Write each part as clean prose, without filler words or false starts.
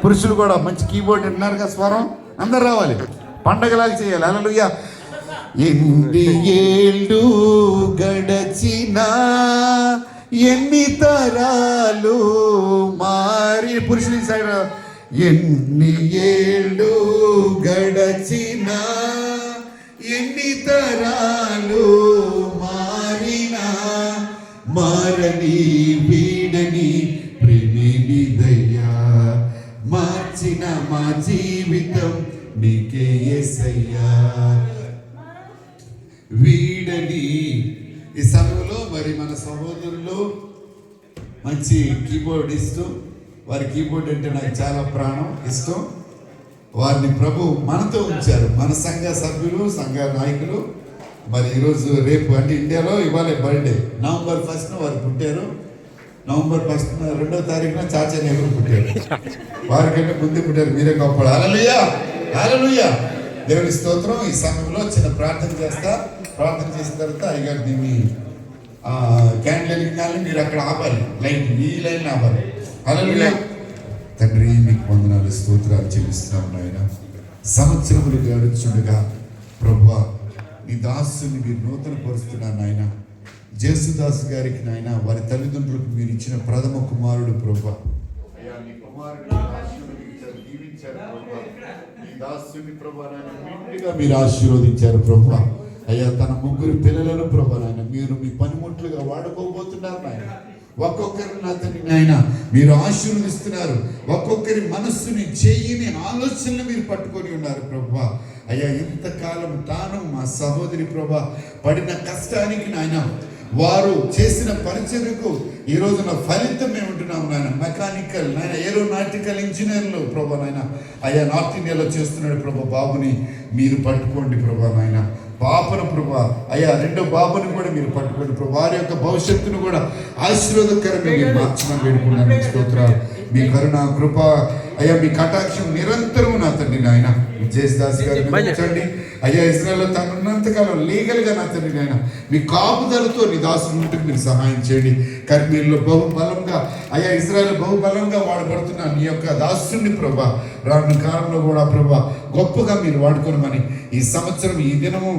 పురుషులు కూడా మంచి కీబోర్డ్ వింటున్నారు కదా, స్వరం అందరు రావాలి, పండగలాగా చేయాలి. హల్లెలూయా. ఎన్ని ఏళ్ళు గడచినా ఎన్ని తరాలు మారి, పురుషుని సైడ్, ఎన్ని ఏళ్ళు గడచినా ఎన్ని తరాలు మారినా మారని వీడని ప్రేమిని దయ్యా, మార్చిన మా జీవితం నీకే యేసయ్యా. వీడని ఈ సమయంలో మరి మన సహోదరులు మంచి కీబోర్డిస్టు, వారి కీబోర్డ్ అంటే నాకు చాలా ప్రాణం, ఇష్టం. వారిని ప్రభు మనతో ఉంచారు, మన సంఘ సభ్యులు, సంఘ నాయకులు. మరి ఈరోజు రేపు అంటే ఇండియాలో ఇవాళ బర్త్డే, నవంబర్ 1న వారు పుట్టారు. నవంబర్ 1న 2వ తారీఖున చాచా నెహ్రూ పుట్టారు. వారికంటే ముందే పుట్టారు, మీరే గొప్పడు. హల్లెలూయా, హల్లెలూయా. దేవుని స్తోత్రం. ఈ సమయంలో చిన్న ప్రార్థన చేస్తా. ప్రార్థన చేసిన తర్వాత అయ్యగారు దీన్ని క్యాండిల్ వెలిగించాలని మీరు అక్కడ ఆపాలి, లైన్ ఈ లైన్ ఆపాలి. హల్లెలూయా. తండ్రి మీకు వందనాలు, స్తోత్రాలు చెల్లిస్తున్నాం నాయన. సంవత్సరములు గడుచుండగా ప్రభువా నీ దాసుని మీరు నూతన పరుస్తున్నారు నాయన. జేసుదాస్ గారికి నాయన, వారి తల్లిదండ్రులకు మీరు ఇచ్చిన ప్రథమ కుమారుడు ప్రభువా. అయ్యా నీ కుమారుడిని ఆశీర్వదించారు, దీవించారు ప్రభువా. నీ దాసుని ప్రభువా నాయన మెండుగా మీరు ఆశీర్వదించారు ప్రభువా. అయ్యా తన 3 పిల్లలను ప్రభువా నాయన మీరు మీ పనిముట్లుగా వాడుకోబోతున్నారు నాయన. ఒక్కొక్కరిని నా తండ్రి నాయన మీరు ఆశీర్వదిస్తున్నారు. ఒక్కొక్కరి మనస్సుని, చెయ్యిని, ఆలోచనలు మీరు పట్టుకొని ఉన్నారు ప్రభువా. అయ్యా ఇంతకాలం తాను మా సహోదరి ప్రభా పడిన కష్టానికి నాయన, వారు చేసిన పరిచర్యకు ఈ రోజున ఫలితం మేము ఉంటున్నాం నాయన. మెకానికల్ నాయన, ఏరోనాటికల్ ఇంజనీర్లు ప్రభా నాయన, అయ్యా నార్త్ ఇండియాలో చేస్తున్నాడు ప్రభా. బాబుని మీరు పట్టుకోండి ప్రభా నాయన. పాపను ప్రభా అయ్యా 2వ బాబుని కూడా మీరు పట్టుకోండి ప్రభా. వారి యొక్క భవిష్యత్తును కూడా ఆశీర్వాదకరంగా మీరు మార్చమని వేడుకున్నాను. స్తోత్రాలు. మీ కరుణ, కృప, అయ్యా మీ కటాక్షం నిరంతరం నా తండ్రి నాయన జేసుదాస్ గారు ఉంచండి. అయ్యా ఇజ్రాయెల్లో తాను ఉన్నంతకాలం లీగల్గా నా తండ్రి నాయన మీ కాపుదలతో నీ దాసుని ఉంటే మీరు సహాయం చేయండి. కర్మీల్లో బహుబలంగా అయ్యా ఇజ్రాయెల్ బహుబలంగా వాడబడుతున్న నీ యొక్క దాసుని ప్రభా రాను కాలంలో కూడా ప్రభా గొప్పగా మీరు వాడుకోనమని ఈ సంవత్సరం, ఈ దినము,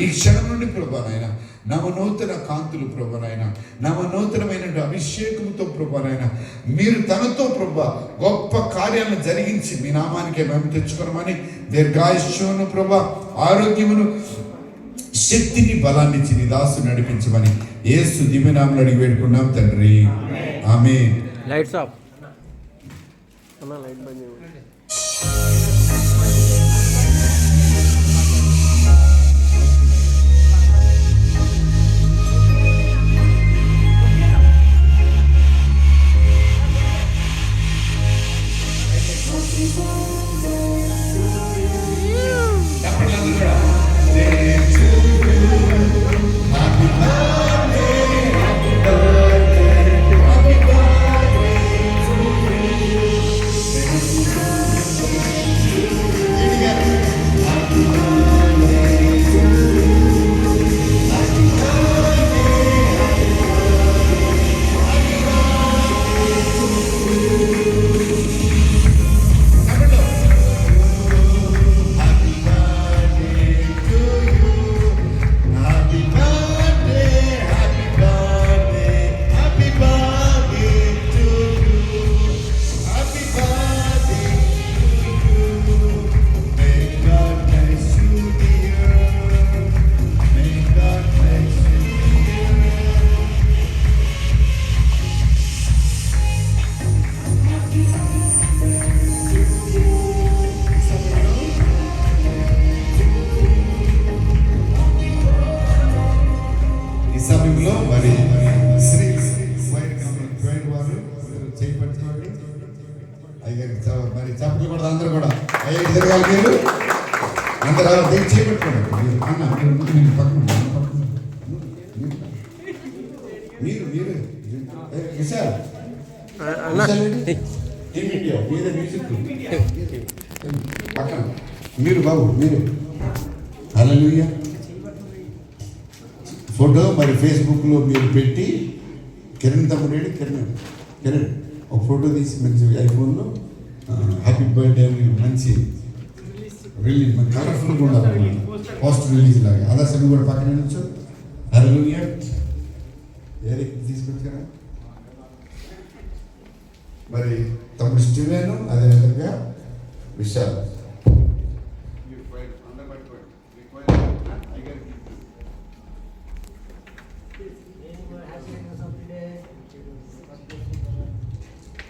ఈ క్షణం నుండి ప్రభా నాయన నవనూతన కాంతులు ప్రభా నాయన, నవనూతనమైన అభిషేకంతో ప్రభా నాయన మీరు తనతో ప్రభా గొప్ప కార్యాలను జరిగించి మీ నామానికి మేము తెచ్చుకోనమని దీర్ఘాయుష్యమును ప్రభా, ఆరోగ్యమును, శక్తిని, బలాన్ని ఇచ్చి నీ దాసు నడిపించమని యేసు దివ్యనామములో అడిగి వేడుకున్నాం తండ్రి, ఆమేన్. లైట్స్ ఆఫ్ అన్న, లైట్ బంద్ చేయండి. సమయంలో మరి శ్రీ వైట్ వారు చేపట్టుకోండి. అయ్యారు మరి చప్పట్లు కూడా అందరూ కూడా అయ్యా జరగాలి. మీరు అందరూ దీన్ని చేపట్టుకోండి. అన్న మీరు పక్కన మీరు మీరు విశాల్ మీడియా మీరే మ్యూజిక్ పక్కన మీరు బాబు మీరు. హల్లెలూయా. ఫోటో మరి ఫేస్బుక్లో మీరు పెట్టి కిరణ్ తమ్ముడు కిరణ్ ఒక ఫోటో తీసి మంచి ఐఫోన్లో హ్యాపీ బర్త్డే అని మంచి రిలీజ్ కలర్ఫుల్గా ఉండాలి, పోస్ట్ రిలీజ్ లాగా. అదర్శనం కూడా పక్కన నుంచో. హల్లెలూయా. ఏరికి తీసుకొచ్చారా మరి తమ్ముడు స్టీవెను, అదేవిధంగా విశాల్.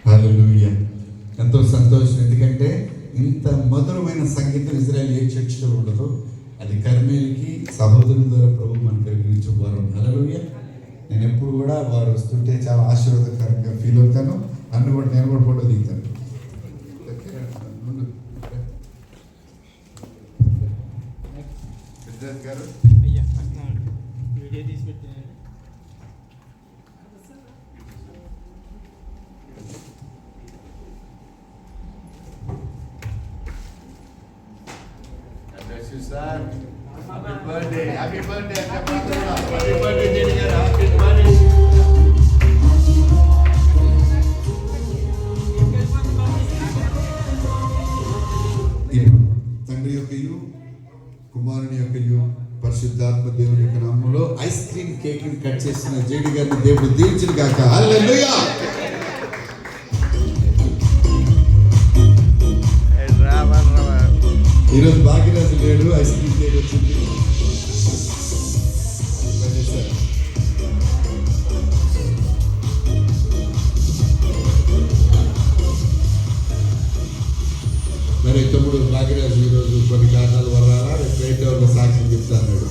హల్లెలూయా. ఎంతో సంతోషం, ఎందుకంటే ఇంత మధురమైన సంగీతం ఇజ్రాయెల్ ఏ చర్చిలో ఉండదు. అది కర్మేలికి సహోదరుల ద్వారా ప్రభు మనకు కలిగించే వరం. హల్లెలూయా. నేను ఎప్పుడు కూడా వారు వస్తుంటే చాలా ఆశీర్వాదకరంగా ఫీల్ అవుతాను. అన్ను కూడా నేను కూడా ఫోటో దిగుతాను. గారు sir happy birthday, happy birthday, happy birthday JD గారు, హ్యాపీ బర్త్డే. తండ్రి యొక్కయు కుమారుని యొక్కయు పరిశుద్ధాత్మ దేవుని యొక్క నామములో ఐస్ క్రీమ్ కేక్ కట్ చేసిన జేడి గారిని దేవుడు దీవించును గాక. హల్లెలూయా. ఈరోజు భాగ్యరాజు లేడు, ఐస్ క్రీమ్ కేక్ వచ్చింది. మరి తమ్ముడు భాగ్యరాజు ఈరోజు కొన్ని కారణాల వల్ల రేపు సాక్ష్యం చెప్తా అన్నాడు.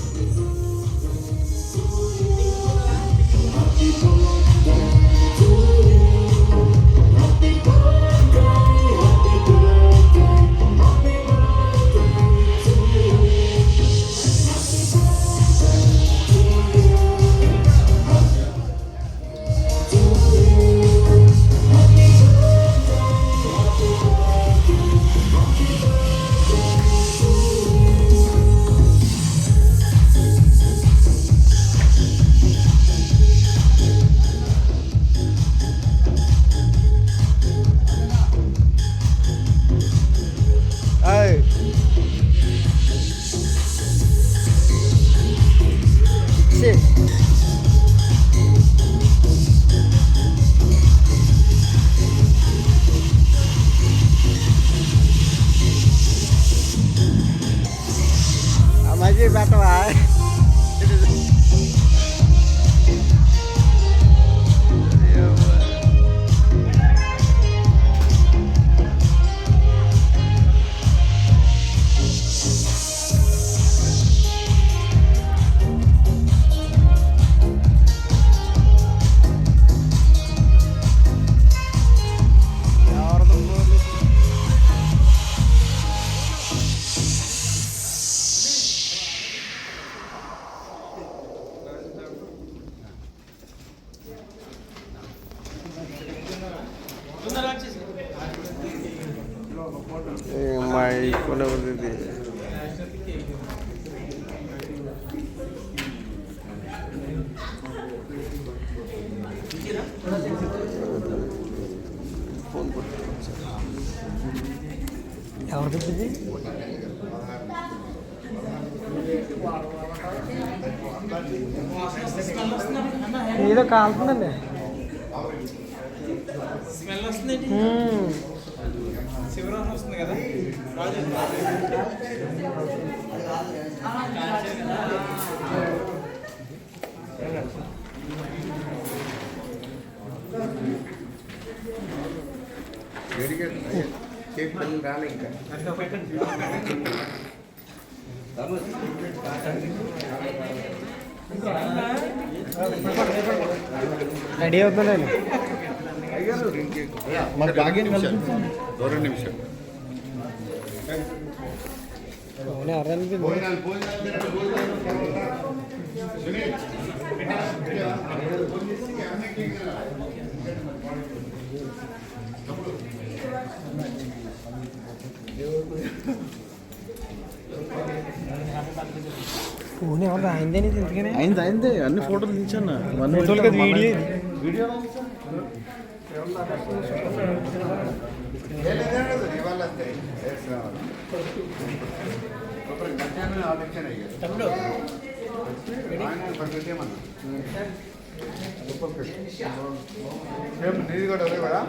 ఏదో కాలుతుందండి, స్మెల్ వస్తుంది, శివరాత్రి వస్తుంది కదా. రాలే ఇంకా రెడీ అవుతుందండి. మన భాగ్యం కల్పించండి. 2 నిమిషాలు ఫోన్ ఎవరు అయిందని ఎందుకని అయింది అన్ని ఫోటోలు తీసాను. ఫోటోలు కదా, వీడియో వీడియో నీది కూడా అదే కదా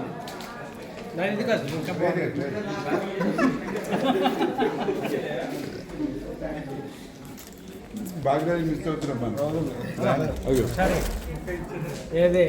బాగా మిస్ అవుతున్నాం మనం ఏదే